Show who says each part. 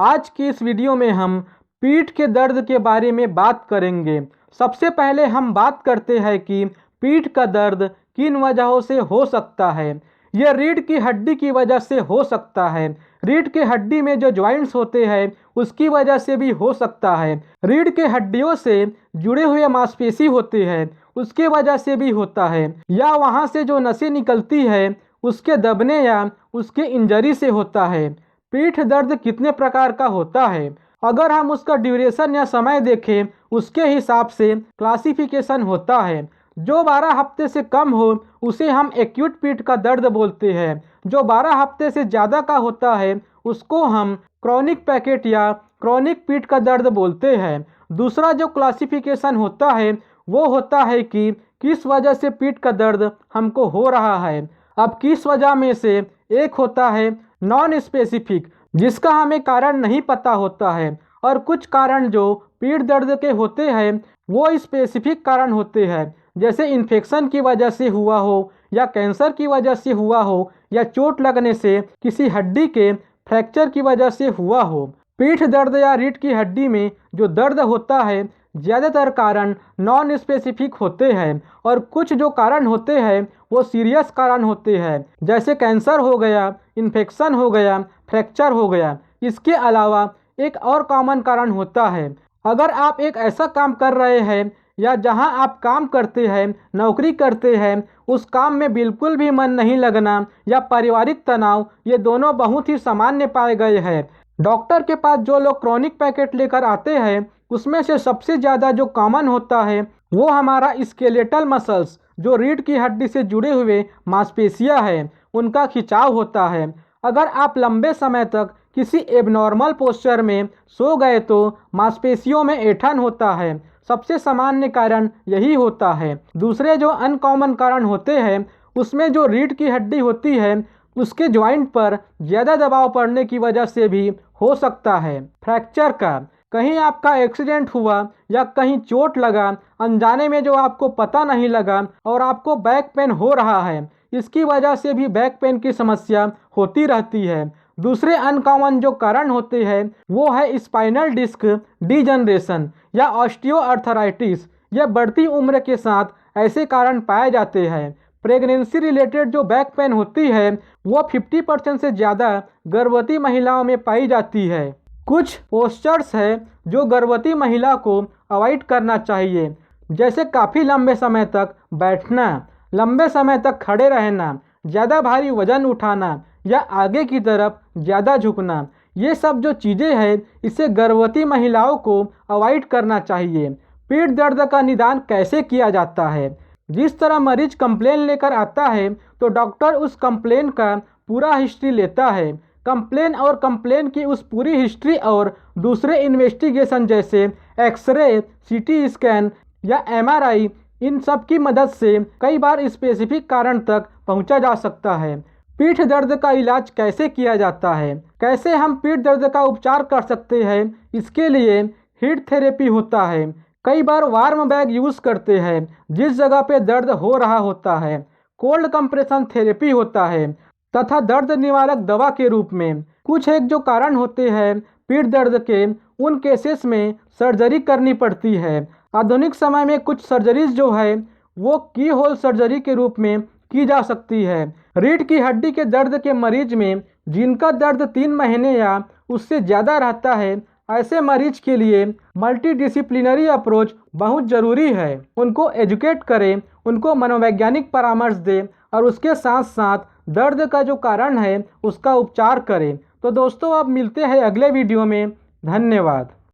Speaker 1: आज की इस वीडियो में हम पीठ के दर्द के बारे में बात करेंगे। सबसे पहले हम बात करते हैं कि पीठ का दर्द किन वजहों से हो सकता है। यह रीढ़ की हड्डी की वजह से हो सकता है। रीढ़ की हड्डी में जो जॉइंट्स होते हैं उसकी वजह से भी हो सकता है। रीढ़ के हड्डियों से जुड़े हुए मांसपेशी होते हैं उसके वजह से भी होता है, या वहाँ से जो नसें निकलती है उसके दबने या उसके इंजरी से होता है। पीठ दर्द कितने प्रकार का होता है, अगर हम उसका ड्यूरेशन या समय देखें उसके हिसाब से क्लासिफिकेशन होता है। जो 12 हफ्ते से कम हो उसे हम एक्यूट पीठ का दर्द बोलते हैं। जो 12 हफ्ते से ज़्यादा का होता है उसको हम क्रॉनिक पैकेट या क्रॉनिक पीठ का दर्द बोलते हैं। दूसरा जो क्लासिफिकेशन होता है वो होता है कि किस वजह से पीठ का दर्द हमको हो रहा है। अब किस वजह में से एक होता है नॉन स्पेसिफिक, जिसका हमें कारण नहीं पता होता है, और कुछ कारण जो पीठ दर्द के होते हैं वो स्पेसिफिक कारण होते हैं, जैसे इन्फेक्शन की वजह से हुआ हो या कैंसर की वजह से हुआ हो या चोट लगने से किसी हड्डी के फ्रैक्चर की वजह से हुआ हो। पीठ दर्द या रीढ़ की हड्डी में जो दर्द होता है ज़्यादातर कारण नॉन स्पेसिफिक होते हैं, और कुछ जो कारण होते हैं वो सीरियस कारण होते हैं, जैसे कैंसर हो गया, इन्फेक्शन हो गया, फ्रैक्चर हो गया। इसके अलावा एक और कॉमन कारण होता है, अगर आप एक ऐसा काम कर रहे हैं या जहां आप काम करते हैं, नौकरी करते हैं, उस काम में बिल्कुल भी मन नहीं लगना या पारिवारिक तनाव, ये दोनों बहुत ही सामान्य पाए गए हैं। डॉक्टर के पास जो लोग क्रॉनिक पैकेट लेकर आते हैं उसमें से सबसे ज़्यादा जो कॉमन होता है वो हमारा स्केलेटल मसल्स, जो रीढ़ की हड्डी से जुड़े हुए मांसपेशियां हैं, उनका खिंचाव होता है। अगर आप लंबे समय तक किसी एबनॉर्मल पोस्चर में सो गए तो मांसपेशियों में ऐंठन होता है। सबसे सामान्य कारण यही होता है। दूसरे जो अनकॉमन कारण होते हैं उसमें जो रीढ़ की हड्डी होती है उसके जॉइंट पर ज़्यादा दबाव पड़ने की वजह से भी हो सकता है। फ्रैक्चर का, कहीं आपका एक्सीडेंट हुआ या कहीं चोट लगा अनजाने में जो आपको पता नहीं लगा और आपको बैक पेन हो रहा है, इसकी वजह से भी बैक पेन की समस्या होती रहती है। दूसरे अनकॉमन जो कारण होते हैं वो है स्पाइनल डिस्क डीजनरेशन या ऑस्टियोआर्थराइटिस। यह बढ़ती उम्र के साथ ऐसे कारण पाए जाते हैं। प्रेगनेंसी रिलेटेड जो बैक पेन होती है वो 50% से ज़्यादा गर्भवती महिलाओं में पाई जाती है। कुछ पोस्चर्स है जो गर्भवती महिला को अवॉइड करना चाहिए, जैसे काफ़ी लंबे समय तक बैठना, लंबे समय तक खड़े रहना, ज़्यादा भारी वजन उठाना या आगे की तरफ ज़्यादा झुकना। ये सब जो चीज़ें हैं इसे गर्भवती महिलाओं को अवॉइड करना चाहिए। पीठ दर्द का निदान कैसे किया जाता है, जिस तरह मरीज कंप्लेन लेकर आता है तो डॉक्टर उस कंप्लेन का पूरा हिस्ट्री लेता है। कंप्लेन और कंप्लेन की उस पूरी हिस्ट्री और दूसरे इन्वेस्टिगेशन जैसे एक्सरे, सीटी स्कैन या एमआरआई, इन सब की मदद से कई बार स्पेसिफिक कारण तक पहुंचा जा सकता है। पीठ दर्द का इलाज कैसे किया जाता है, कैसे हम पीठ दर्द का उपचार कर सकते हैं, इसके लिए हीट थेरेपी होता है। कई बार वार्म बैग यूज़ करते हैं जिस जगह पे दर्द हो रहा होता है। कोल्ड कंप्रेशन थेरेपी होता है तथा दर्द निवारक दवा के रूप में। कुछ एक जो कारण होते हैं पीठ दर्द के, उन केसेस में सर्जरी करनी पड़ती है। आधुनिक समय में कुछ सर्जरीज जो है वो की होल सर्जरी के रूप में की जा सकती है। रीढ़ की हड्डी के दर्द के मरीज में जिनका दर्द 3 महीने या उससे ज़्यादा रहता है, ऐसे मरीज के लिए मल्टीडिसिप्लिनरी अप्रोच बहुत ज़रूरी है। उनको एजुकेट करें, उनको मनोवैज्ञानिक परामर्श दें और उसके साथ साथ दर्द का जो कारण है उसका उपचार करें। तो दोस्तों अब मिलते हैं अगले वीडियो में। धन्यवाद।